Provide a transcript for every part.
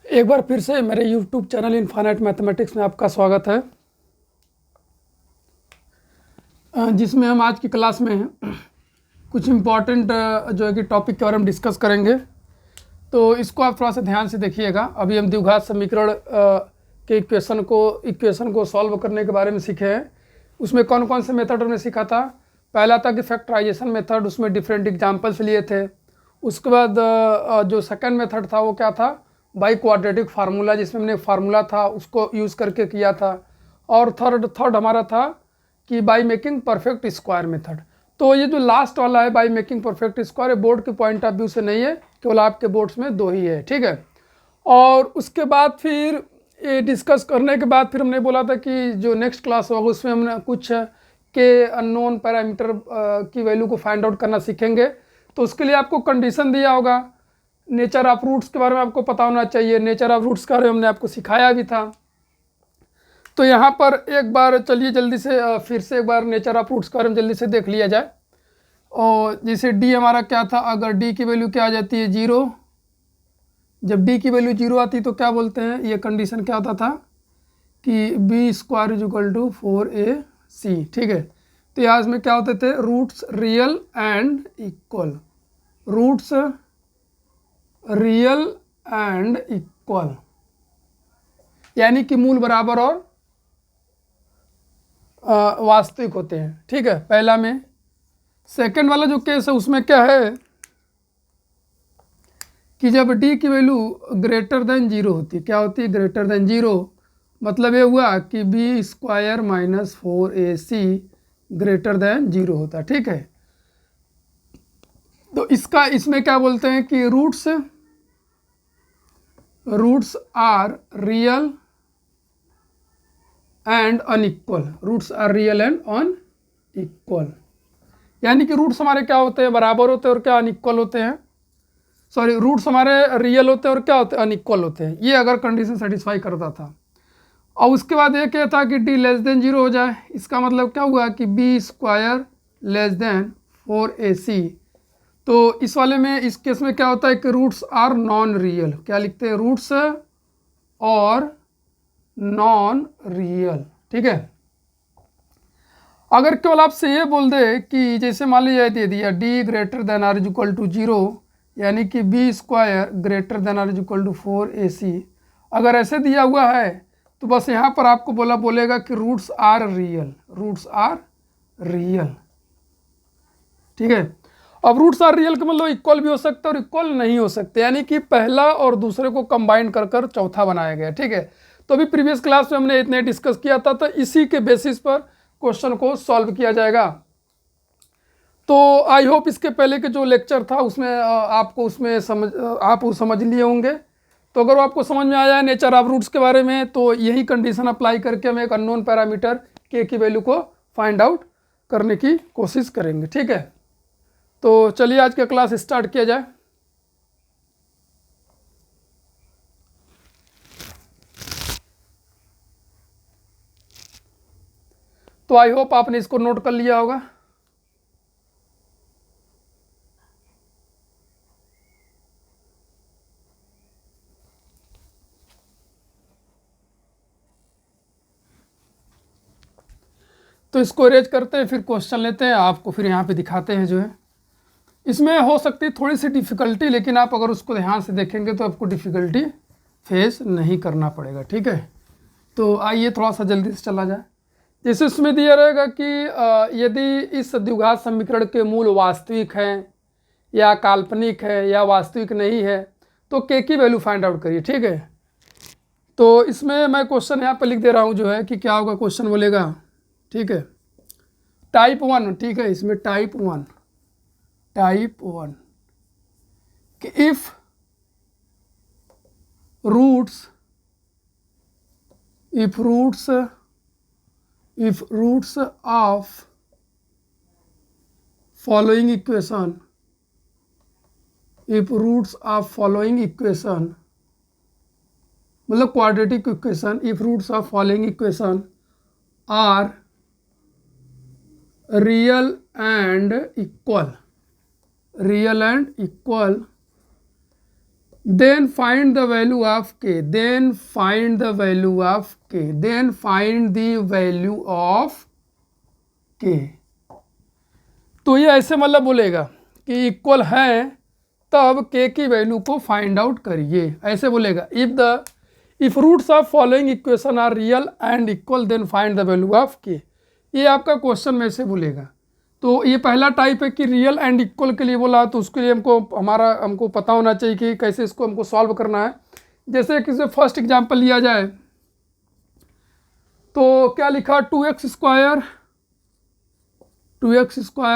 एक बार फिर से मेरे YouTube चैनल इनफाइनाइट मैथमेटिक्स में आपका स्वागत है, जिसमें हम आज की क्लास में कुछ इम्पॉर्टेंट जो है कि टॉपिक के बारे में डिस्कस करेंगे। तो इसको आप थोड़ा सा ध्यान से देखिएगा। अभी हम द्विघात समीकरण के इक्वेशन को सॉल्व करने के बारे में सीखे हैं। उसमें कौन कौन से मेथड हमने सीखा था। पहला था कि फैक्टराइजेशन मेथड, उसमें डिफरेंट एग्जाम्पल्स लिए थे। उसके बाद जो सेकंड मेथड था वो क्या था, बाई क्वाड्रेटिक फार्मूला, जिसमें हमने फार्मूला था उसको यूज़ करके किया था। और थर्ड हमारा था कि by making perfect square method. तो ये जो लास्ट वाला है by making perfect square, board के पॉइंट ऑफ व्यू से नहीं है, केवल आपके बोर्ड्स में दो ही है, ठीक है। और उसके बाद फिर ये डिस्कस करने के बाद फिर हमने बोला था कि जो नेक्स्ट क्लास होगा उसमें हमने कुछ के अननोन पैरामीटर की वैल्यू को फाइंड आउट करना सीखेंगे। तो उसके लिए आपको कंडीशन दिया होगा। नेचर ऑफ रूट्स के बारे में आपको पता होना चाहिए। नेचर ऑफ रूट्स के बारे में हमने आपको सिखाया भी था। तो यहाँ पर एक बार चलिए जल्दी से फिर से एक बार नेचर ऑफ रूट्स के बारे में जल्दी से देख लिया जाए। और जैसे डी हमारा क्या था, अगर डी की वैल्यू क्या आ जाती है 0, जब डी की वैल्यू 0 आती तो क्या बोलते हैं, ये कंडीशन क्या होता था कि b square is equal to 4ac, ठीक है। तो यहाँ इसमें क्या होते थे, roots real and equal, roots real and equal, यानी कि मूल बराबर और वास्तविक होते हैं, ठीक है, पहला में। सेकंड वाला जो केस है उसमें क्या है कि जब d की वैल्यू ग्रेटर देन 0 होती है, क्या होती है, ग्रेटर देन 0, मतलब ये हुआ कि b square minus 4ac greater than 0 होता है, ठीक है। तो इसमें क्या बोलते हैं कि roots are real and unequal, roots are real and unequal, यानी कि रूट्स हमारे क्या होते हैं, बराबर होते हैं और क्या अनइक्वल होते हैं, सॉरी, रूट्स हमारे रियल होते हैं और क्या होते हैं, अनइक्वल होते हैं। ये अगर कंडीशन सेटिस्फाई करता था। और उसके बाद ये क्या था कि डी लेस देन 0 हो जाए, इसका मतलब क्या हुआ कि b square less than 4ac। तो इस वाले में, इस केस में क्या होता है कि रूट्स आर नॉन रियल, क्या लिखते हैं, रूट्स और नॉन रियल, ठीक है। अगर केवल आपसे ये बोल दे कि जैसे मान लीजिए दे दिया D greater than or is equal to 0, यानी कि b square greater than or is equal to 4ac, अगर ऐसे दिया हुआ है तो बस यहाँ पर आपको बोलेगा कि roots are real, roots are real, ठीक है। अब रूट्स आर रियल का मतलब इक्वल भी हो सकता है और इक्वल नहीं हो सकते, यानी कि पहला और दूसरे को कंबाइन कर चौथा बनाया गया, ठीक है। तो अभी प्रीवियस क्लास में हमने इतने डिस्कस किया था, तो इसी के बेसिस पर क्वेश्चन को सॉल्व किया जाएगा। तो आई होप इसके पहले के जो लेक्चर था उसमें आपको उसमें आप समझ लिए होंगे। तो अगर आपको समझ में आया नेचर ऑफ रूट्स के बारे में, तो यही कंडीशन अप्लाई करके हम एक अननोन पैरामीटर के की वैल्यू को फाइंड आउट करने की कोशिश करेंगे, ठीक है। तो चलिए आज का क्लास स्टार्ट किया जाए। तो आई होप आपने इसको नोट कर लिया होगा। तो इसको अरेंज करते हैं, फिर क्वेश्चन लेते हैं, आपको फिर यहाँ पे दिखाते हैं जो है। इसमें हो सकती है थोड़ी सी डिफ़िकल्टी, लेकिन आप अगर उसको ध्यान से देखेंगे तो आपको डिफ़िकल्टी फेस नहीं करना पड़ेगा, ठीक है। तो आइए थोड़ा सा जल्दी से चला जाए। जैसे उसमें दिया रहेगा कि यदि इस द्विघात समीकरण के मूल वास्तविक हैं या काल्पनिक है या वास्तविक नहीं है तो के की वैल्यू फाइंड आउट करिए, ठीक है। तो इसमें मैं क्वेश्चन यहाँ पर लिख दे रहा हूँ जो है कि क्या होगा, क्वेश्चन बोलेगा, ठीक है, टाइप 1, ठीक है। इसमें टाइप 1 कि if roots of following equation, मतलब quadratic equation, if roots of following equation are real and equal, then find the value of K, then find the value of K, then find the value of K. तो ये ऐसे मतलब बोलेगा कि equal है तब के की वैल्यू को फाइंड आउट करिए, ऐसे बोलेगा। If roots of following equation are real and equal then find the value of k. ये आपका क्वेश्चन में से बोलेगा। तो ये पहला टाइप है कि रियल एंड इक्वल के लिए बोला, तो उसके लिए हमको पता होना चाहिए कि कैसे इसको हमको सॉल्व करना है। जैसे कि फर्स्ट एग्जांपल लिया जाए तो क्या लिखा, 2x square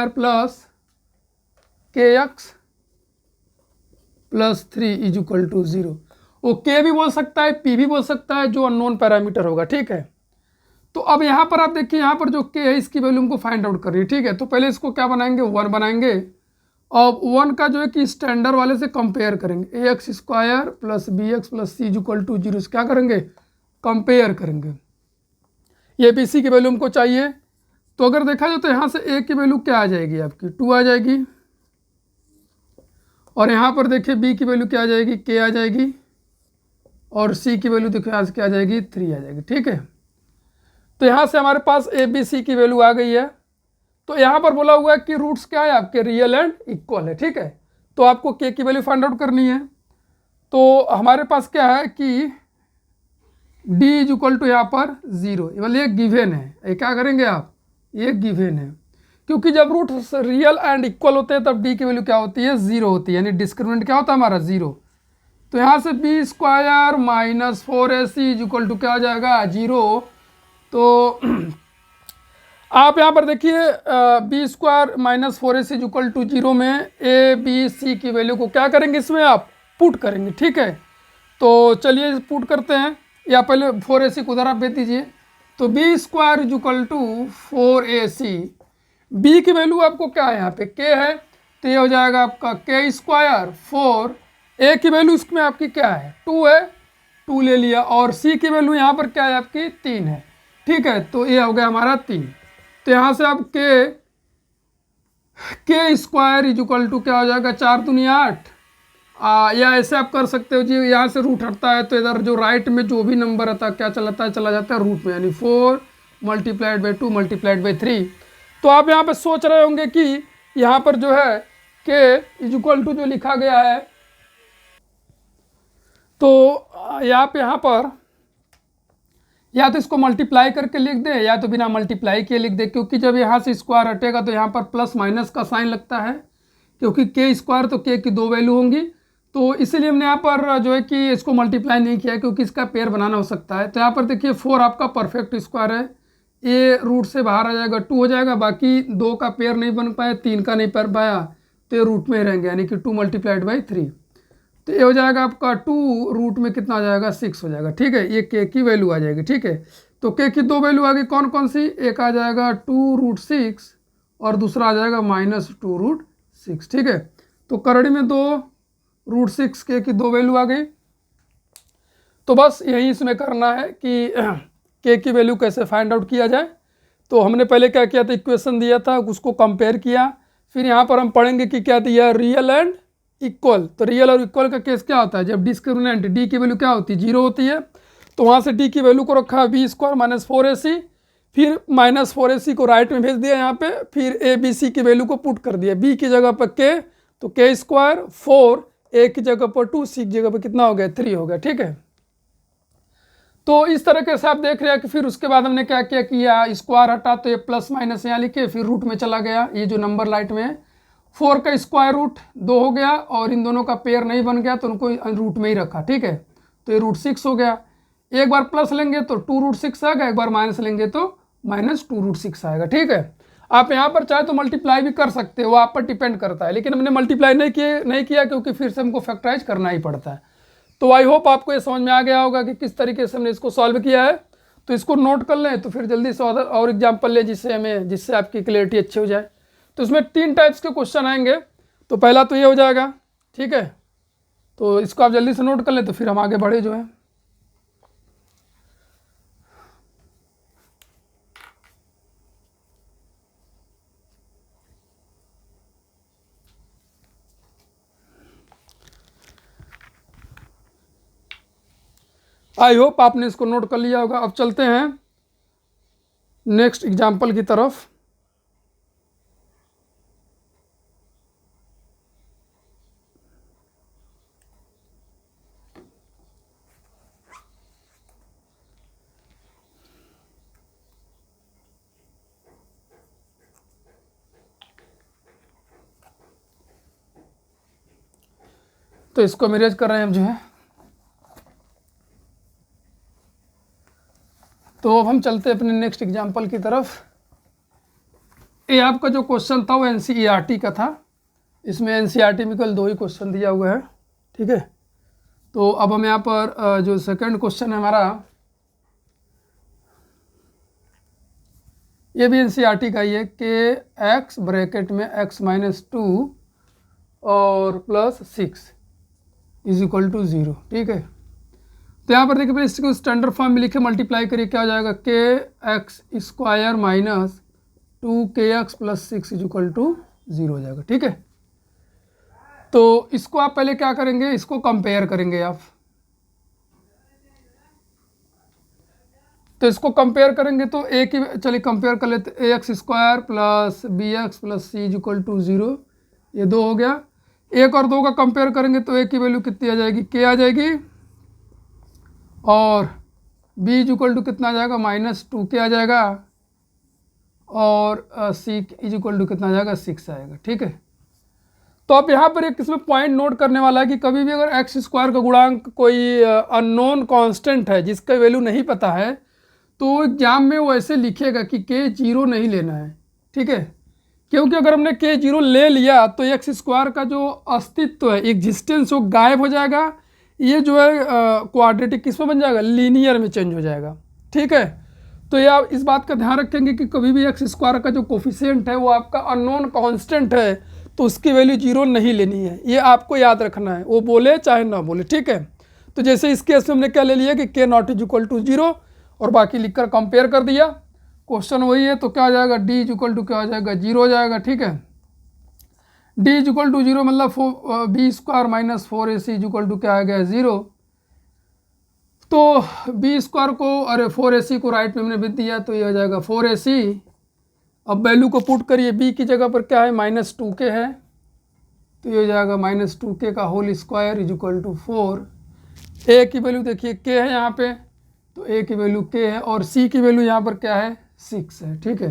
plus kx plus 3 is equal to 0। वो के भी बोल सकता है, पी भी बोल सकता है, जो अननोन पैरामीटर होगा, ठीक है। तो अब यहाँ पर आप देखिए, यहाँ पर जो के है इसकी वैल्यू हमको फाइंड आउट करनी है, ठीक है। तो पहले इसको क्या बनाएंगे, 1 बनाएंगे। अब 1 का जो है कि स्टैंडर्ड वाले से कंपेयर करेंगे, ax square plus bx plus c equal to 0 से क्या करेंगे, कंपेयर करेंगे। ये बी सी की वैल्यू हमको चाहिए। तो अगर देखा जाए तो यहाँ से a की वैल्यू क्या आ जाएगी, आपकी 2 आ जाएगी, और यहाँ पर देखिए b की वैल्यू क्या आ जाएगी, k आ जाएगी, और c की वैल्यू देखिए यहाँ से क्या आ जाएगी, 3 आ जाएगी, ठीक है। तो यहाँ से हमारे पास ए बी सी की वैल्यू आ गई है। तो यहाँ पर बोला हुआ है कि रूट्स क्या है आपके, रियल एंड इक्वल है, ठीक है। तो आपको के की वैल्यू फाइंड आउट करनी है। तो हमारे पास क्या है कि d इज इक्वल टू यहाँ पर 0, मतलब ये गिवन है। ये क्या करेंगे आप, ये गिवन है, क्योंकि जब रूट रियल एंड इक्वल होते हैं तब d की वैल्यू क्या होती है, 0 होती है, यानी डिस्क्रिमिनेंट क्या होता है हमारा, 0। तो यहाँ से b square minus 4ac is equal to क्या हो जाएगा, 0। तो आप यहाँ पर देखिए b square minus 4ac is equal to 0 में ए बी सी की वैल्यू को क्या करेंगे, इसमें आप पुट करेंगे, ठीक है। तो चलिए पुट करते हैं, या पहले 4ac को उधर आप भेज दीजिए। तो b square is equal to 4ac, b की वैल्यू आपको क्या है, यहाँ पे के है, तो ये हो जाएगा आपका के स्क्वायर 4, ए की वैल्यू इसमें आपकी क्या है, 2 है, 2 ले लिया, और सी की वैल्यू यहाँ पर क्या है आपकी, 3 है, ठीक है। तो ये हो गया हमारा 3। तो यहाँ से आप के स्क्वायर इज इक्वल टू क्या हो जाएगा, 4 दूनी 8, या ऐसे आप कर सकते हो जी, यहाँ से रूट हटता है तो इधर जो राइट में जो भी नंबर आता है क्या चलाता है, चला जाता है रूट में, यानी 4 मल्टीप्लाइड बाई 2 मल्टीप्लाइड बाई 3। तो आप यहाँ पे सोच रहे होंगे कि यहाँ पर जो है के इज इक्वल टू जो लिखा गया है, तो आप यहाँ पर या तो इसको मल्टीप्लाई करके लिख दें या तो बिना मल्टीप्लाई किए लिख दें, क्योंकि जब यहाँ से स्क्वायर हटेगा तो यहाँ पर प्लस माइनस का साइन लगता है, क्योंकि के स्क्वायर तो के की 2 वैल्यू होंगी। तो इसीलिए हमने यहाँ पर जो है कि इसको मल्टीप्लाई नहीं किया, क्योंकि इसका पेयर बनाना हो सकता है। तो यहाँ पर देखिए 4 आपका परफेक्ट स्क्वायर है, ए रूट से बाहर आ जाएगा, 2 हो जाएगा, बाकी 2 का पेयर नहीं बन पाया, 3 का नहीं बन पाया, तो ये रूट में ही रहेंगे, यानी कि 2 मल्टीप्लाइड बाई 3। तो ये हो जाएगा आपका 2 रूट में कितना आ जाएगा, 6 हो जाएगा, ठीक है। ये के की वैल्यू आ जाएगी, ठीक है। तो के की 2 वैल्यू आ गई, कौन कौन सी, एक आ जाएगा 2 रूट 6 और दूसरा आ जाएगा माइनस 2 रूट 6, ठीक है। तो करड़ी में 2 रूट 6 के की 2 वैल्यू आ गई। तो बस यही इसमें करना है कि के की वैल्यू कैसे फाइंड आउट किया जाए। तो हमने पहले क्या किया था, इक्वेशन दिया था, उसको कंपेयर किया, फिर यहाँ पर हम पढ़ेंगे कि क्या दिया, रियल एंड इक्वल। तो रियल और इक्वल का केस क्या होता है, जब डिस्क्रिमिनेंट डी की वैल्यू क्या होती है, 0 होती है। तो वहाँ से डी की वैल्यू को रखा बी स्क्वायर माइनस 4ac, फिर माइनस 4ac को राइट में भेज दिया यहाँ पे, फिर ए बी सी की वैल्यू को पुट कर दिया, बी की जगह पर के, तो के स्क्वायर 4, ए की जगह पर 2, सी की जगह पर कितना हो गया, 3 हो गया, ठीक है। तो इस तरीके से आप देख रहे हैं कि फिर उसके बाद हमने क्या किया कि स्क्वायर हटा तो ये प्लस माइनस यहाँ लिखे, फिर रूट में चला गया, ये जो नंबर लाइट में है, 4 का स्क्वायर रूट 2 हो गया, और इन दोनों का पेयर नहीं बन गया तो उनको रूट में ही रखा, ठीक है। तो ये रूट 6 हो गया, एक बार प्लस लेंगे तो 2 रूट 6 आएगा, एक बार माइनस लेंगे तो माइनस 2 रूट 6 आएगा, ठीक है। आप यहाँ पर चाहे तो मल्टीप्लाई भी कर सकते हो, वो आप पर डिपेंड करता है, लेकिन हमने मल्टीप्लाई नहीं किया क्योंकि फिर से हमको फैक्टराइज करना ही पड़ता है। तो आई होप आपको ये समझ में आ गया होगा कि किस तरीके से हमने इसको सॉल्व किया है। तो इसको नोट कर लें, तो फिर जल्दी से और एग्जाम्पल लें जिससे आपकी क्लियरिटी अच्छी हो जाए। तो इसमें 3 टाइप्स के क्वेश्चन आएंगे। तो पहला तो ये हो जाएगा, ठीक है। तो इसको आप जल्दी से नोट कर लें, तो फिर हम आगे बढ़े जो है। आई होप आपने इसको नोट कर लिया होगा। अब चलते हैं नेक्स्ट एग्जाम्पल की तरफ। तो इसको हम इरेज कर रहे हैं हम जो है। तो अब हम चलते हैं अपने नेक्स्ट एग्जाम्पल की तरफ। ये आपका जो क्वेश्चन था वो एनसीईआरटी का था। इसमें एनसीईआरटी में केवल 2 ही क्वेश्चन दिया हुआ है, ठीक है। तो अब हम यहाँ पर जो सेकंड क्वेश्चन है हमारा, ये भी एनसीईआरटी का ही है कि एक्स ब्रैकेट में x-2 और +6 इज इक्वल टू 0, ठीक है। तो यहाँ पर देखिए पहले इसको स्टैंडर्ड फॉर्म में लिखे, मल्टीप्लाई करिए, क्या हो जाएगा kx² - 2kx + 6 is equal to 0 हो जाएगा, ठीक है। तो इसको आप पहले क्या करेंगे, इसको कंपेयर करेंगे आप। तो इसको कंपेयर करेंगे तो ए की, चलिए कंपेयर कर लेते, ax² + bx + c is equal to 0, ये 2 हो गया। 1 और 2 का कंपेयर करेंगे तो a की वैल्यू कितनी आ जाएगी, k आ जाएगी, और b इज इक्वल टू कितना आ जाएगा, -2k आ जाएगा, और c इज इक्वल टू कितना आ जाएगा, 6 आएगा, ठीक है। तो अब यहाँ पर एक इसमें पॉइंट नोट करने वाला है कि कभी भी अगर x² का गुणांक कोई अननोन कांस्टेंट है जिसका वैल्यू नहीं पता है, तो एग्जाम में वो ऐसे लिखेगा कि k 0 नहीं लेना है, ठीक है। क्योंकि अगर हमने k 0 ले लिया तो x² का जो अस्तित्व है, एग्जिस्टेंस, वो गायब हो जाएगा। ये जो है क्वाड्रेटिक किस में बन जाएगा, लीनियर में चेंज हो जाएगा, ठीक है। तो ये आप इस बात का ध्यान रखेंगे कि कभी भी x² का जो कोफिशिएंट है वो आपका अननोन कांस्टेंट है, तो उसकी वैल्यू 0 नहीं लेनी है, ये आपको याद रखना है, वो बोले चाहे ना बोले, ठीक है। तो जैसे इस केस में हमने क्या ले लिया कि k not is equal to 0, और बाकी लिखकर कंपेयर कर दिया। क्वेश्चन वही है, तो क्या हो जाएगा, d इज इक्वल टू क्या हो जाएगा, 0 हो जाएगा, ठीक है। d इज इक्वल टू 0 मतलब b² - 4ac is equal to क्या आ गया, 0। तो b² को, अरे 4ac को राइट में हमने भी दिया, तो ये हो जाएगा 4ac। अब वैल्यू को पुट करिए, b की जगह पर क्या है, -2k है, तो ये हो जाएगा -2k का whole square is equal to 4। a की वैल्यू देखिए k है यहाँ पे, तो a की वैल्यू k है, और c की वैल्यू यहाँ पर क्या है, 6 है, ठीक है।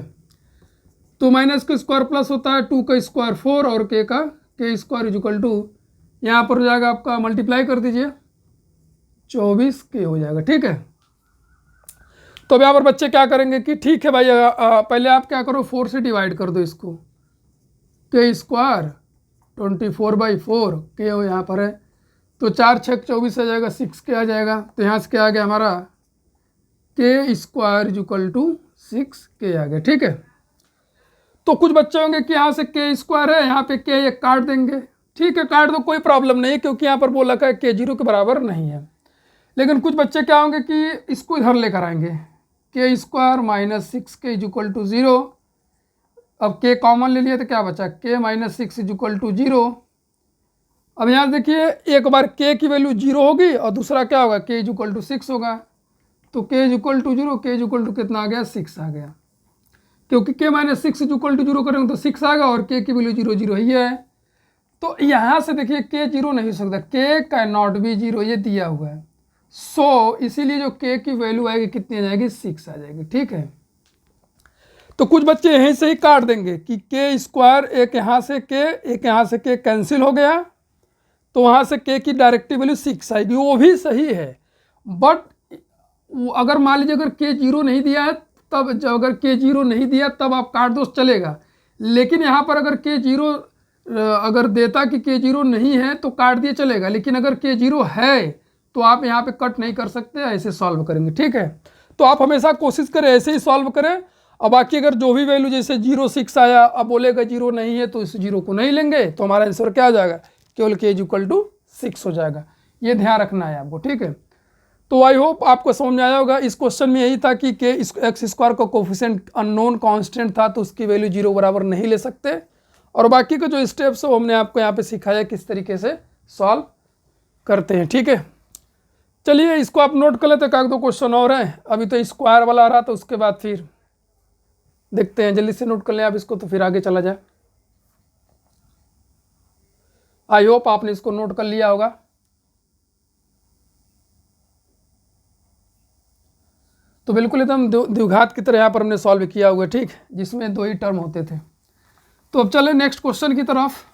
तो माइनस का स्क्वायर प्लस होता है, 2 का स्क्वायर 4 और k का k² इज इक्वल टू, यहाँ पर हो जाएगा आपका, मल्टीप्लाई कर दीजिए, 24k हो जाएगा, ठीक है। तो अब यहाँ पर बच्चे क्या करेंगे कि ठीक है भाई, पहले आप क्या करो, 4 से डिवाइड कर दो इसको, k² 24/4 k हो यहाँ पर है, तो 4 × 6 = 24 आ जाएगा, 6k आ जाएगा। तो यहाँ से क्या आ गया हमारा, k² is equal to 6k आ गया, ठीक है। तो कुछ बच्चे होंगे कि यहाँ से k² है, यहाँ पे k एक काट देंगे, ठीक है, काट दो, कोई प्रॉब्लम नहीं है, क्योंकि यहाँ पर बोला है k 0 के बराबर नहीं है। लेकिन कुछ बच्चे क्या होंगे कि इसको इधर लेकर आएंगे, k² - 6k is equal to 0। अब k कॉमन ले लिया तो क्या बचा, k - 6 इज इक्वल टू 0। अब यहाँ देखिए, एक बार k की वैल्यू 0 होगी और दूसरा क्या होगा, k इज इक्वल टू 6 होगा। तो k is equal to 0, k is equal to कितना आ गया, 6 आ गया, क्योंकि k - 6 इज इक्वल टू 0 करेंगे तो 6 आएगा, और k की वैल्यू 0 0 ही है। तो यहाँ से देखिए k 0 नहीं हो सकता, k कैन नॉट बी 0, ये दिया हुआ है। सो इसीलिए जो k की वैल्यू आएगी कितनी आ जाएगी, 6 आ जाएगी, ठीक है। तो कुछ बच्चे यहीं से ही काट देंगे कि k², एक यहाँ से k, एक यहाँ से k कैंसिल हो गया, तो वहाँ से k की डायरेक्टिव वैल्यू 6 आएगी, वो भी सही है। बट अगर मान लीजिए अगर k 0 नहीं दिया है, तब जब अगर k 0 नहीं दिया तब आप काट दो, चलेगा। लेकिन यहाँ पर अगर k 0 अगर देता कि k 0 नहीं है तो काट दिए, चलेगा। लेकिन अगर k 0 है तो आप यहाँ पे कट नहीं कर सकते, ऐसे सॉल्व करेंगे, ठीक है। तो आप हमेशा कोशिश करें ऐसे ही सॉल्व करें। और बाकी अगर जो भी वैल्यू, जैसे 0 6 आया, अब बोलेगा 0 नहीं है तो इस 0 को नहीं लेंगे, तो हमारा आंसर क्या आ जाएगा, केवल k इज इक्वल टू 6 हो जाएगा। ये ध्यान रखना है आपको, ठीक है। तो आई होप आपको समझ में आया होगा। इस क्वेश्चन में यही था कि x² का कोफिशिएंट अननोन कांस्टेंट था, तो उसकी वैल्यू 0 बराबर नहीं ले सकते। और बाकी का जो स्टेप्स है वो हमने आपको यहाँ पे सिखाया किस तरीके से सॉल्व करते हैं, ठीक है। चलिए इसको आप नोट कर लेते, एक दो क्वेश्चन और हैं। अभी तो स्क्वायर वाला आ रहा था, उसके बाद फिर देखते हैं। जल्दी से नोट कर लें आप इसको, तो फिर आगे चला जाए। आई होप आपने इसको नोट कर लिया होगा। तो बिल्कुल एकदम द्विघात की तरह यहाँ पर हमने सॉल्व किया हुआ है, ठीक, जिसमें दो ही टर्म होते थे। तो अब चले नेक्स्ट क्वेश्चन की तरफ।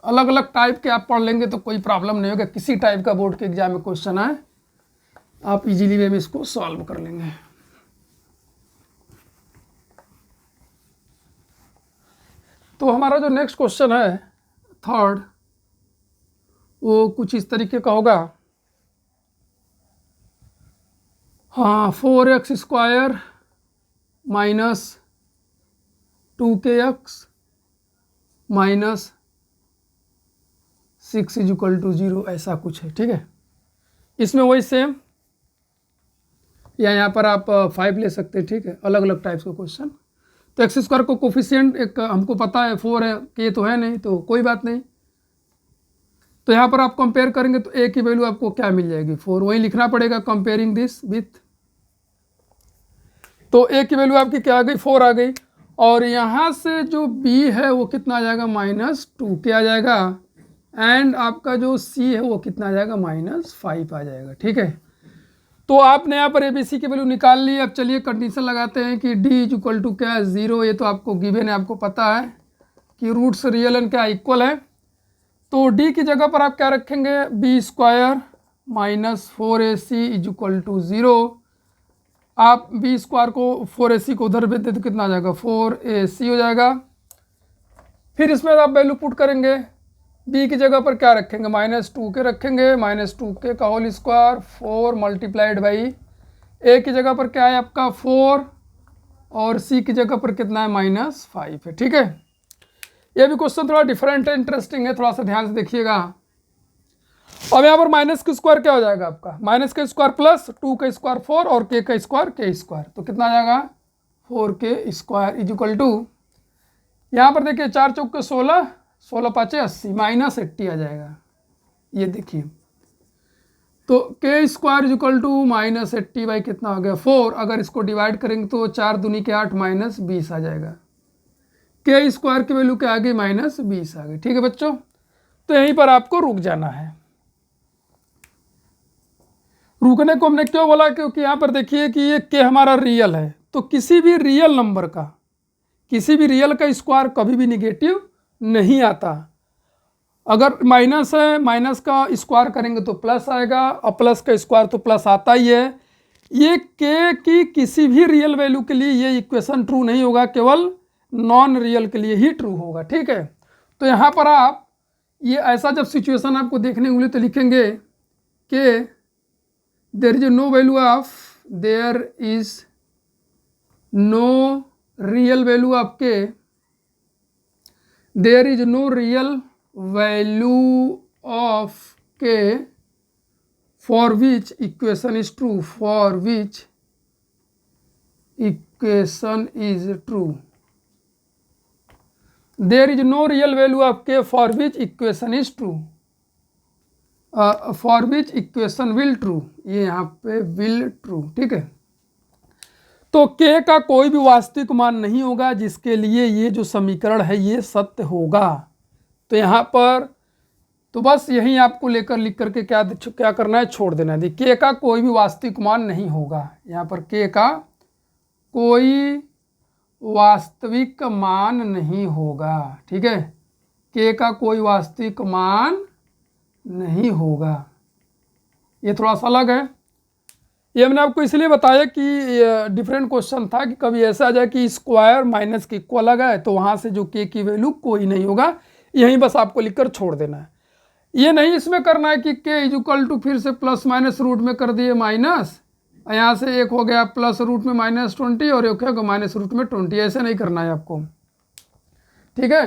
अलग अलग टाइप के आप पढ़ लेंगे तो कोई प्रॉब्लम नहीं होगा। किसी टाइप का बोर्ड के एग्जाम में क्वेश्चन आए, आप इजीली वे में इसको सॉल्व कर लेंगे। तो हमारा जो नेक्स्ट क्वेश्चन है थर्ड, वो कुछ इस तरीके का होगा। हाँ, 4x² माइनस 2kx माइनस 6 = 0, ऐसा कुछ है, ठीक है। इसमें वही सेम, या यहाँ पर आप 5 ले सकते हैं, ठीक है। अलग अलग टाइप्स के क्वेश्चन। तो x² को कोफिशिएंट एक हमको पता है 4 है, k तो है नहीं, तो कोई बात नहीं। तो यहाँ पर आप कंपेयर करेंगे तो a की वैल्यू आपको क्या मिल जाएगी, 4। वही लिखना पड़ेगा कंपेयरिंग दिस विथ। तो a की वैल्यू आपकी क्या आ गई, 4 आ गई। और यहाँ से जो b है वो कितना आ जाएगा, -2k आ जाएगा। एंड आपका जो c है वो कितना आ जाएगा, -5 आ जाएगा, ठीक है। तो आपने यहाँ पर ABC की वैल्यू निकाल ली। अब चलिए कंडीशन लगाते हैं कि D = क्या है, 0। ये तो आपको गिवन है, आपको पता है कि रूट्स रियल एंड क्या इक्वल है। तो D की जगह पर आप क्या रखेंगे, b² माइनस 4AC = 0। आप b² को 4AC को उधर भेज दे तो कितना आ जाएगा, 4AC हो जाएगा। फिर इसमें आप वैल्यू पुट करेंगे। b की जगह पर क्या रखेंगे, -2k रखेंगे, -2k का whole square 4 multiplied by a की जगह पर क्या है आपका 4, और c की जगह पर कितना है, -5 है, ठीक है। ये भी क्वेश्चन थोड़ा डिफरेंट है, इंटरेस्टिंग है, थोड़ा सा ध्यान से देखिएगा। अब यहाँ पर -k² क्या हो जाएगा आपका, -k² प्लस 2k² 4 और k² k², तो कितना आ जाएगा, 4k² = यहाँ पर देखिए 4 चौक के 16, 16 5 80, -80 आ जाएगा। ये देखिए, तो k² = -80 बाई कितना हो गया, 4। अगर इसको डिवाइड करेंगे तो 4 दूनी के 8, -20 आ जाएगा। k² की वैल्यू क्या आ गई, -20 आ गई, ठीक है बच्चों। तो यहीं पर आपको रुक जाना है। रुकने को हमने क्यों बोला, क्योंकि यहाँ पर देखिए कि ये k हमारा रियल है। तो किसी भी रियल नंबर का, किसी भी रियल का स्क्वायर कभी भी निगेटिव नहीं आता। अगर माइनस है, माइनस का स्क्वायर करेंगे तो प्लस आएगा, और प्लस का स्क्वायर तो प्लस आता ही है। ये k की किसी भी रियल वैल्यू के लिए ये इक्वेशन ट्रू नहीं होगा, केवल नॉन रियल के लिए ही ट्रू होगा, ठीक है। तो यहाँ पर आप ये ऐसा जब सिचुएशन आपको देखने को मिले तो लिखेंगे कि there is no value of, there is no real value of k, there is no real value of k for which equation is true, for which equation is true, there is no real value of k for which equation is true, for which equation will true, ये यहाँ पे will true, ठीक है। तो k का कोई भी वास्तविक मान नहीं होगा जिसके लिए ये जो समीकरण है ये सत्य होगा। तो यहाँ पर तो बस यही आपको लेकर लिख करके क्या करना है, छोड़ देना है। k का कोई भी वास्तविक मान नहीं होगा, यहाँ पर k का कोई वास्तविक मान नहीं होगा, ठीक है। k का कोई वास्तविक मान नहीं होगा, ये थोड़ा सा अलग है। ये मैंने आपको इसलिए बताया कि डिफरेंट क्वेश्चन था कि कभी ऐसा आ जाए कि स्क्वायर माइनस के इक्वल आ गए तो वहाँ से जो k की वैल्यू कोई नहीं होगा, यहीं बस आपको लिखकर छोड़ देना है। ये नहीं इसमें करना है कि k = फिर से प्लस माइनस रूट में कर दिए माइनस, यहाँ से एक हो गया प्लस रूट में -20 और एक होगा माइनस रूट में 20, ऐसे नहीं करना है आपको, ठीक है।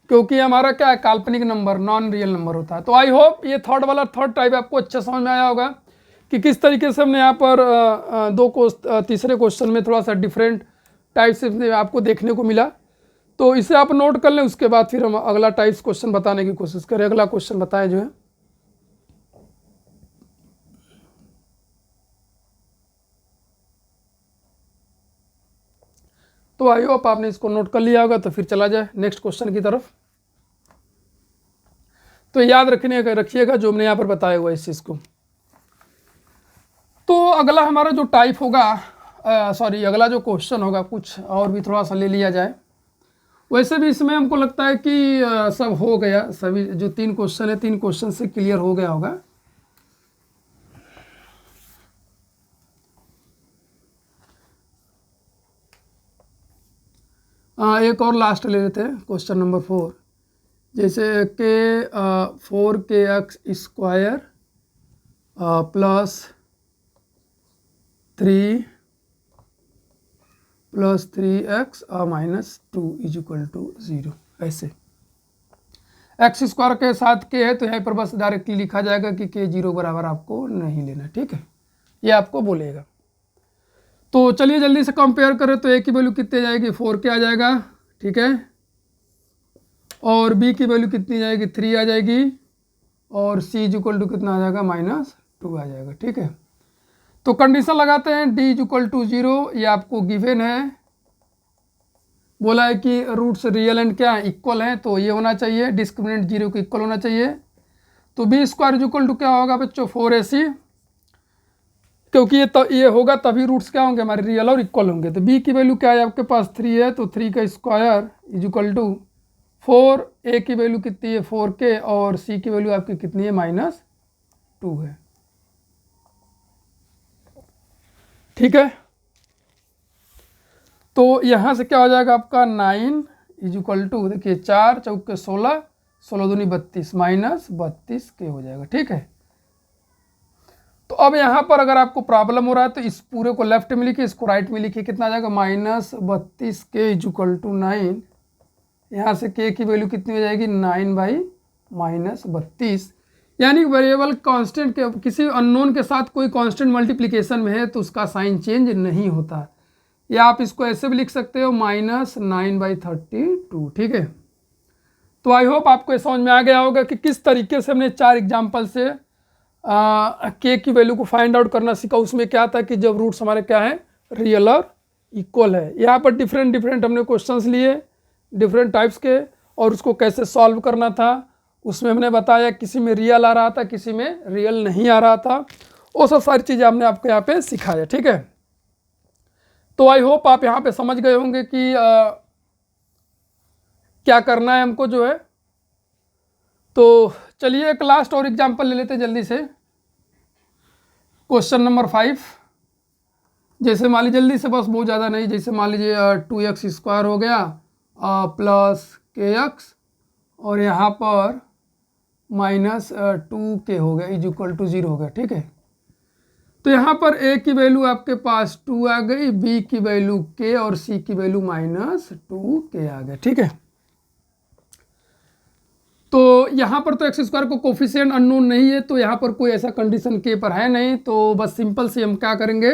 क्योंकि हमारा क्या है, काल्पनिक नंबर, नॉन रियल नंबर होता है। तो आई होप ये थर्ड टाइप आपको अच्छा समझ में आया होगा कि किस तरीके से हमने यहाँ पर तीसरे क्वेश्चन में थोड़ा सा डिफरेंट टाइप से आपको देखने को मिला। तो इसे आप नोट कर लें, उसके बाद फिर हम अगला टाइप्स क्वेश्चन बताने की कोशिश करें। अगला क्वेश्चन बताएं जो है, तो आई होप आपने इसको नोट कर लिया होगा। तो फिर चला जाए नेक्स्ट क्वेश्चन की तरफ। तो याद रखिएगा जो हमने यहाँ पर बताया हुआ इस चीज़ को। तो अगला हमारा जो टाइप होगा, अगला जो क्वेश्चन होगा, कुछ और भी थोड़ा सा ले लिया जाए। वैसे भी इसमें हमको लगता है कि सब हो गया, सभी जो 3 क्वेश्चन है 3 क्वेश्चन से क्लियर हो गया होगा। एक और लास्ट ले लेते हैं, क्वेश्चन नंबर 4। जैसे के 4kx square plus 3x minus 2 equal to 0। ऐसे एक्स स्क्वायर के साथ के है तो यहाँ पर बस डायरेक्टली लिखा जाएगा कि के 0 बराबर आपको नहीं लेना, ठीक है, ये आपको बोलेगा। तो चलिए जल्दी से कंपेयर करें। तो ए की वैल्यू कितनी आ जाएगी, 4k आ जाएगा, ठीक है, और बी की वैल्यू कितनी जाएगी, 3 आ जाएगी, और सी इक्वल टू कितना आ जाएगा, -2 आ जाएगा, ठीक है। तो कंडीशन लगाते हैं, डी इक्वल टू 0, ये आपको गिवन है, बोला है कि रूट्स रियल एंड क्या है, इक्वल हैं, तो ये होना चाहिए, डिस्क्रिमिनेंट 0 को इक्वल होना चाहिए। तो बी स्क्वायर इक्वल टू क्या होगा बच्चों, 4ac, क्योंकि ये होगा तभी रूट्स क्या होंगे हमारे, रियल और इक्वल होंगे। तो बी की वैल्यू क्या है आपके पास, 3 है, तो 3 का स्क्वायर इक्वल टू 4, ए की वैल्यू कितनी है 4k, और सी की वैल्यू आपकी कितनी है -2 है, ठीक है। तो यहाँ से क्या हो जाएगा आपका 9 इक्वल टू, देखिए 4 चौके 16, 16 दूनी 32, -32k हो जाएगा, ठीक है। तो अब यहाँ पर अगर आपको प्रॉब्लम हो रहा है तो इस पूरे को लेफ्ट में लिखिए, इसको राइट में लिखिए, कितना आ जाएगा -32k इक्वल टू 9। यहाँ से k की वैल्यू कितनी हो जाएगी, 9/-32, यानी वेरिएबल कांस्टेंट के किसी अननोन के साथ कोई कांस्टेंट मल्टीप्लिकेशन में है तो उसका साइन चेंज नहीं होता। या आप इसको ऐसे भी लिख सकते हो -9/32, ठीक है। तो आई होप आपको समझ में आ गया होगा कि किस तरीके से हमने 4 एग्जाम्पल से के की वैल्यू को फाइंड आउट करना सीखा। उसमें क्या था कि जब रूट्स हमारे क्या है, रियल और इक्वल है। यहाँ पर डिफरेंट हमने क्वेश्चंस लिए डिफरेंट टाइप्स के, और उसको कैसे सॉल्व करना था उसमें हमने बताया, किसी में रियल आ रहा था, किसी में रियल नहीं आ रहा था, वो सब सारी चीज़ें हमने आपको यहाँ पे सिखाया, ठीक है। तो आई होप आप यहाँ पे समझ गए होंगे कि क्या करना है हमको जो है। तो चलिए एक लास्ट और एग्जांपल ले लेते हैं जल्दी से, क्वेश्चन नंबर 5। जैसे मान लीजिए जल्दी से, बस बहुत ज़्यादा नहीं, जैसे मान लीजिए 2x स्क्वायर हो गया प्लस kx, और यहाँ पर -2k हो गया इक्वल टू 0 हो गया, ठीक है। तो यहाँ पर a की वैल्यू आपके पास 2 आ गई, b की वैल्यू k, और c की वैल्यू -2k आ गया, ठीक है। तो यहाँ पर तो एक्स स्क्वायर को कोफिशिएंट अननोन नहीं है, तो यहाँ पर कोई ऐसा कंडीशन के पर है नहीं। तो बस सिंपल से हम क्या करेंगे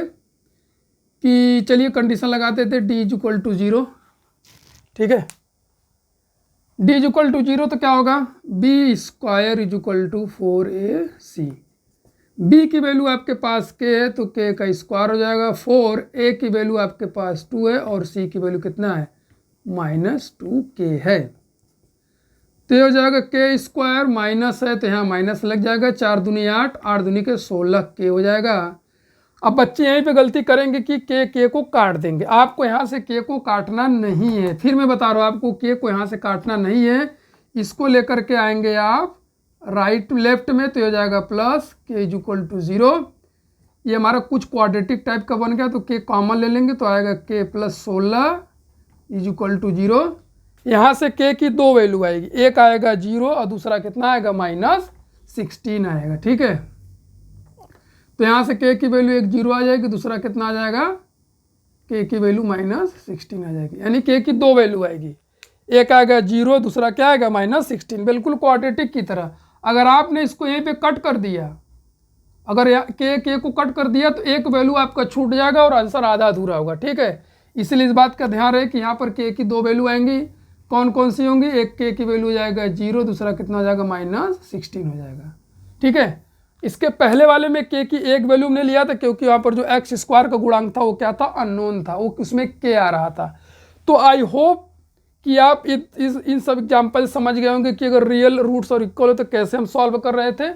कि चलिए कंडीशन लगाते थे डी इक्वल टू 0, ठीक है। डी इक्वल टू 0 तो क्या होगा, b square equal to 4ac, b की वैल्यू आपके पास k है तो k का स्क्वायर हो जाएगा, 4, a की वैल्यू आपके पास 2 है, और c की वैल्यू कितना है, -2k है। तो ये हो जाएगा k स्क्वायर माइनस है तो यहाँ माइनस लग जाएगा, 4 दूनी 8, 8 दूनी के 16k हो जाएगा। अब बच्चे यहीं पे गलती करेंगे कि k को काट देंगे। आपको यहाँ से k को काटना नहीं है, फिर मैं बता रहा हूँ आपको k को यहाँ से काटना नहीं है। इसको लेकर के आएंगे आप राइट लेफ्ट में, तो हो जाएगा प्लस k इक्वल टू 0। ये हमारा कुछ क्वाड्रेटिक टाइप का बन गया, तो k कॉमन ले लेंगे तो आएगा k प्लस 16 इक्वल टू 0। यहाँ से k की 2 वैल्यू आएगी, एक आएगा 0 और दूसरा कितना आएगा -16 आएगा, ठीक है। तो यहाँ से k की वैल्यू एक 0 आ जाएगी, दूसरा कितना आ जाएगा, k की वैल्यू -16 आ जाएगी, यानी k की 2 वैल्यू आएगी, एक आएगा 0, दूसरा क्या आएगा -16, बिल्कुल क्वाड्रेटिक की तरह। अगर आपने इसको यहीं पे कट कर दिया, अगर k को कट कर दिया तो एक वैल्यू आपका छूट जाएगा और आंसर आधा अधूरा होगा, ठीक है। इसलिए इस बात का ध्यान रहे कि यहाँ पर k की 2 वैल्यू आएंगी, कौन कौन सी होंगी, एक k की वैल्यू हो जाएगा 0, दूसरा कितना हो जाएगा -16 हो जाएगा, ठीक है। इसके पहले वाले में k की एक वैल्यू हमने लिया था क्योंकि वहाँ पर जो एक्स स्क्वायर का गुणांक था वो क्या था, अननोन था, वो उसमें k आ रहा था। तो आई होप कि आप इन सब एग्जाम्पल समझ गए होंगे कि अगर रियल रूट्स और इक्वल हो तो कैसे हम सॉल्व कर रहे थे।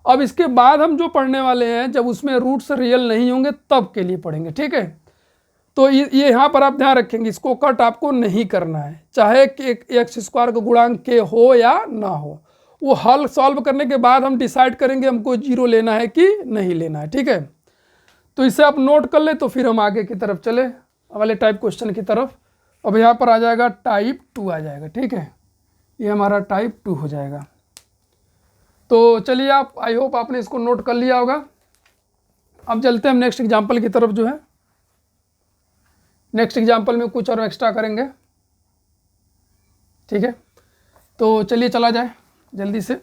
अब इसके बाद हम जो पढ़ने वाले हैं जब उसमें रूट्स रियल नहीं होंगे तब के लिए पढ़ेंगे, ठीक है। तो ये यहाँ पर आप ध्यान रखेंगे, इसको कट आपको नहीं करना है, चाहे कि एक्स स्क्वायर का गुणांक के हो या ना हो। वो हल सॉल्व करने के बाद हम डिसाइड करेंगे हमको 0 लेना है कि नहीं लेना है, ठीक है। तो इसे आप नोट कर ले, तो फिर हम आगे की तरफ चले वाले टाइप क्वेश्चन की तरफ। अब यहाँ पर आ जाएगा टाइप 2 आ जाएगा, ठीक है, ये हमारा टाइप 2 हो जाएगा। तो चलिए आप, आई होप आपने इसको नोट कर लिया होगा। अब चलते हैं हम नेक्स्ट एग्जाम्पल की तरफ जो है। नेक्स्ट एग्जाम्पल में कुछ और एक्स्ट्रा करेंगे, ठीक है। तो चलिए चला जाए जल्दी से।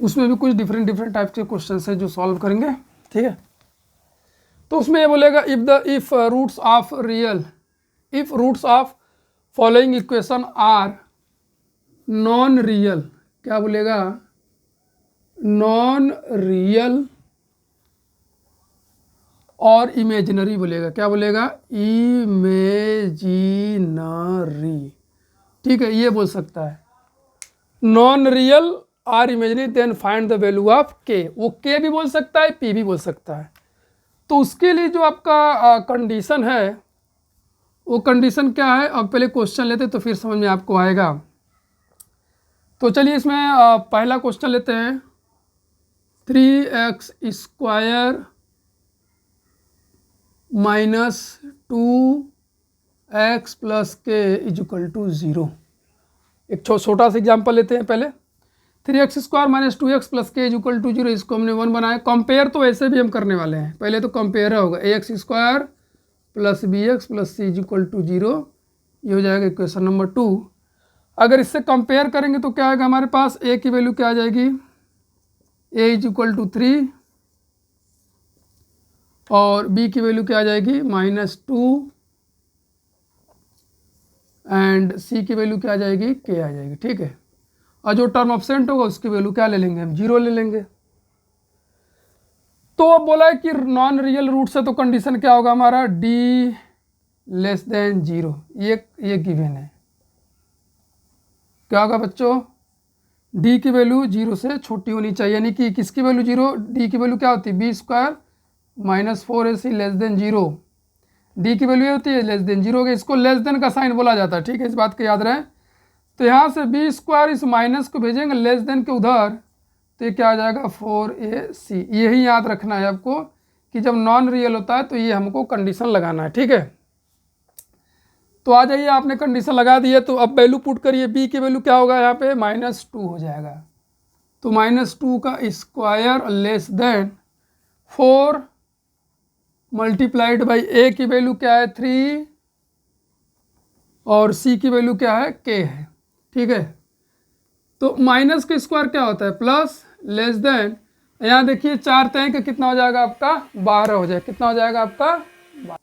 उसमें भी कुछ डिफरेंट टाइप के क्वेश्चन है जो सॉल्व करेंगे, ठीक है। तो उसमें ये बोलेगा if roots of following equation are non real, क्या बोलेगा, नॉन रियल और इमेजिनरी बोलेगा, क्या बोलेगा, इमेजिनरी, ठीक है, ये बोल सकता है नॉन रियल और imaginary, then find the value of k. वो के भी बोल सकता है, पी भी बोल सकता है। तो उसके लिए जो आपका कंडीशन है वो कंडीशन क्या है, अब पहले क्वेश्चन लेते तो फिर समझ में आपको आएगा। तो चलिए इसमें पहला क्वेश्चन लेते हैं। 3x square minus 2x plus के इज इक्वल टू 0। एक छोटा सा एग्जाम्पल लेते हैं पहले। 3x square minus 2x plus के इज इक्वल टू 0, इसको हमने 1 बनाया। कंपेयर तो ऐसे भी हम करने वाले हैं, पहले तो कंपेयर होगा ax square plus bx plus c is equal to 0, ये हो जाएगा इक्वेशन नंबर 2। अगर इससे कंपेयर करेंगे तो क्या आएगा हमारे पास, a की वैल्यू क्या आ जाएगी, a इज इक्वल टू 3 और b की वैल्यू क्या आ जाएगी -2 एंड c की वैल्यू क्या आ जाएगी, k आ जाएगी, ठीक है। और जो टर्म एब्सेंट होगा उसकी वैल्यू क्या ले लेंगे हम, 0 ले लेंगे। तो अब बोला है कि नॉन रियल रूट से तो कंडीशन क्या होगा हमारा, d लेस देन 0, ये गिवन है। क्या होगा बच्चों, d की वैल्यू 0 से छोटी होनी चाहिए, यानी कि किसकी वैल्यू 0, d की वैल्यू क्या होती है, b square minus 4ac less than 0, d की वैल्यू ये होती है लेस देन 0 के, इसको लेस देन का साइन बोला जाता है, ठीक है, इस बात को याद रहे। तो यहाँ से b स्क्वायर इस माइनस को भेजेंगे लेस देन के उधर, तो ये क्या आ जाएगा 4ac। यही याद रखना है आपको कि जब नॉन रियल होता है तो ये हमको कंडीशन लगाना है, ठीक है। तो आ जाइए, आपने कंडीशन लगा दी है, तो अब वैल्यू पुट करिए, b की वैल्यू क्या होगा यहाँ पे -2 हो जाएगा। तो -2 का square less than 4 multiplied by a की वैल्यू क्या है 3 और c की वैल्यू क्या है k है, ठीक है। तो माइनस का स्क्वायर क्या होता है प्लस, लेस देन, यहाँ देखिए 4 तय का कितना हो जाएगा आपका 12 हो जाएगा, कितना हो जाएगा आपका 12।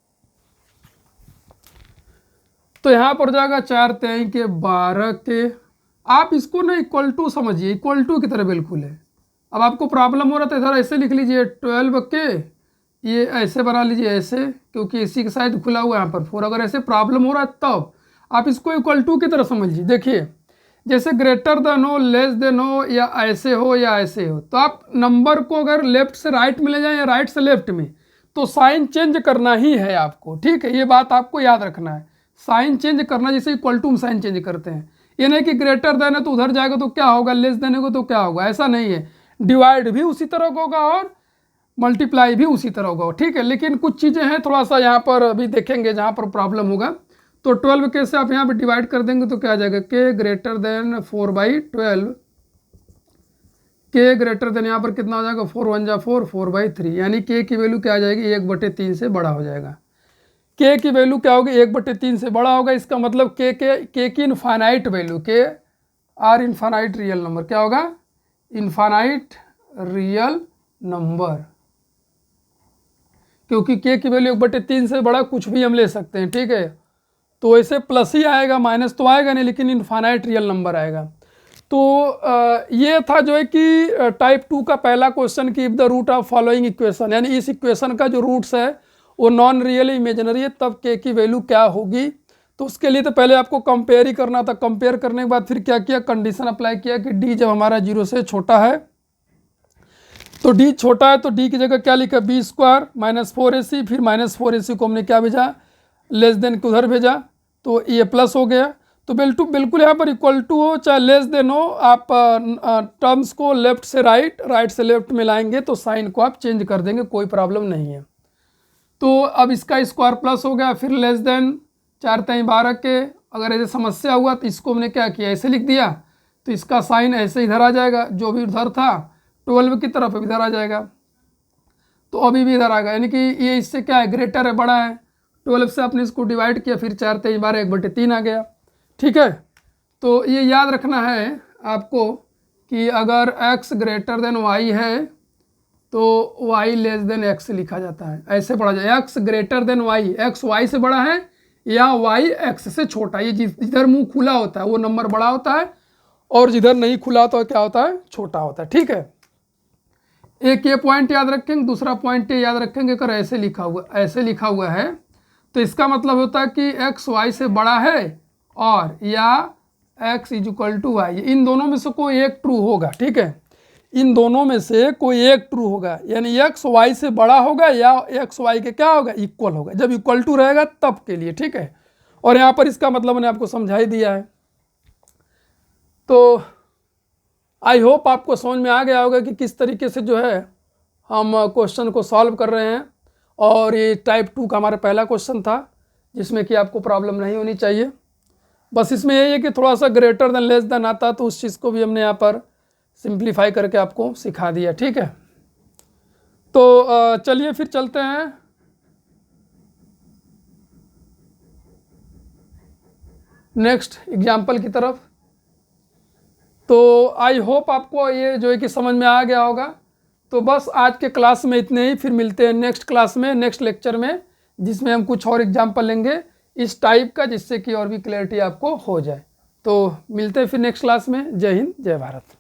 तो यहाँ पर जाएगा 4 तय के 12 के, आप इसको ना इक्वल टू समझिए, इक्वल टू की तरह बिल्कुल है। अब आपको प्रॉब्लम हो रहा था इधर ऐसे लिख लीजिए 12 के, ये ऐसे बना लीजिए ऐसे, क्योंकि इसी के साथ खुला हुआ है यहाँ पर 4। अगर ऐसे प्रॉब्लम हो रहा है तब आप इसको इक्वल टू की तरह समझिए। देखिए जैसे ग्रेटर देन हो, लेस देन हो, या ऐसे हो या ऐसे हो, तो आप नंबर को अगर लेफ्ट से राइट में ले जाएं या राइट से लेफ्ट में, तो साइन चेंज करना ही है आपको, ठीक है, ये बात आपको याद रखना है। साइन चेंज करना, जैसे इक्वल टू में साइन चेंज करते हैं, ये नहीं कि ग्रेटर देन है तो उधर जाएगा तो क्या होगा, लेस देन होगा तो क्या होगा, ऐसा नहीं है। डिवाइड भी उसी तरह का होगा और मल्टीप्लाई भी उसी तरह होगा, ठीक है। लेकिन कुछ चीज़ें हैं थोड़ा सा यहाँ पर अभी देखेंगे जहाँ पर प्रॉब्लम होगा। तो 12 के से आप यहाँ पे डिवाइड कर देंगे तो क्या आ जाएगा, के ग्रेटर देन 4/12, के ग्रेटर देन यहाँ पर कितना हो जाएगा 4 1 जा 4, 4/3, यानी के की वैल्यू क्या आ जाएगी 1/3 से बड़ा हो जाएगा। के की वैल्यू क्या होगी 1/3 से बड़ा होगा, इसका मतलब के की इनफाइनाइट वैल्यू, के आर इनफाइनाइट रियल नंबर, क्या होगा इनफाइनाइट रियल नंबर, क्योंकि के की वैल्यू 1/3 से बड़ा कुछ भी हम ले सकते हैं, ठीक है। तो ऐसे प्लस ही आएगा, माइनस तो आएगा नहीं, लेकिन इनफाइनाइट रियल नंबर आएगा। तो ये था जो है कि टाइप 2 का पहला क्वेश्चन कि if the root of following equation, यानी इस इक्वेशन का जो रूट्स है वो नॉन रियल इमेजिनरी है, तब के की वैल्यू क्या होगी। तो उसके लिए तो पहले आपको कंपेयर ही करना था। कंपेयर करने के बाद फिर क्या किया, कंडीशन अप्लाई किया कि डी जब हमारा 0 से छोटा है, तो डी छोटा है तो डी की जगह क्या लिखा, बी स्क्वायर माइनस 4ac, फिर माइनस 4ac को हमने क्या भेजा, लेस देन के उधर भेजा, तो ये प्लस हो गया। तो बिल्कुल यहाँ पर इक्वल टू हो चाहे लेस देन हो, आप टर्म्स को लेफ्ट से राइट, राइट से लेफ्ट में लाएंगे तो साइन को आप चेंज कर देंगे, कोई प्रॉब्लम नहीं है। तो अब इसका स्क्वायर प्लस हो गया, फिर लेस देन 4 3 12 के, अगर ऐसे समस्या हुआ तो इसको हमने क्या किया, ऐसे लिख दिया, तो इसका साइन ऐसे इधर आ जाएगा, जो भी उधर था 12 की तरफ इधर आ जाएगा, तो अभी भी इधर आ गया, यानी कि ये इससे क्या है, ग्रेटर है, बड़ा है। 12 से आपने इसको डिवाइड किया, फिर 4 3 12 1/3 आ गया, ठीक है। तो ये याद रखना है आपको कि अगर x ग्रेटर देन y है तो y लेस देन x लिखा जाता है, ऐसे पढ़ा जाए, x greater than y, x y से बड़ा है या y x से छोटा। ये जिधर मुंह खुला होता है वो नंबर बड़ा होता है, और जिधर नहीं खुला होता है क्या होता है, छोटा होता है, ठीक है। एक ये पॉइंट याद रखेंगे, दूसरा पॉइंट ये याद रखेंगे, अगर ऐसे लिखा हुआ है तो इसका मतलब होता है कि x y से बड़ा है और या x = y, इन दोनों में से कोई एक ट्रू होगा, ठीक है। इन दोनों में से कोई एक ट्रू होगा, यानी x y से बड़ा होगा या x y के क्या होगा, इक्वल होगा। जब इक्वल टू रहेगा तब के लिए, ठीक है। और यहाँ पर इसका मतलब मैंने आपको समझा ही दिया है। तो आई होप आपको समझ में आ गया होगा कि किस तरीके से जो है हम क्वेश्चन को सॉल्व कर रहे हैं। और ये टाइप 2 का हमारा पहला क्वेश्चन था जिसमें कि आपको प्रॉब्लम नहीं होनी चाहिए। बस इसमें यही है कि थोड़ा सा ग्रेटर देन लेस देन आता, तो उस चीज़ को भी हमने यहाँ पर सिंप्लीफाई करके आपको सिखा दिया, ठीक है। तो चलिए फिर चलते हैं नेक्स्ट एग्जाम्पल की तरफ। तो आई होप आपको ये जो है कि समझ में आ गया होगा। तो बस आज के क्लास में इतने ही, फिर मिलते हैं नेक्स्ट क्लास में, नेक्स्ट लेक्चर में, जिसमें हम कुछ और एग्जाम्पल लेंगे इस टाइप का, जिससे कि और भी क्लैरिटी आपको हो जाए। तो मिलते हैं फिर नेक्स्ट क्लास में। जय हिंद, जय भारत।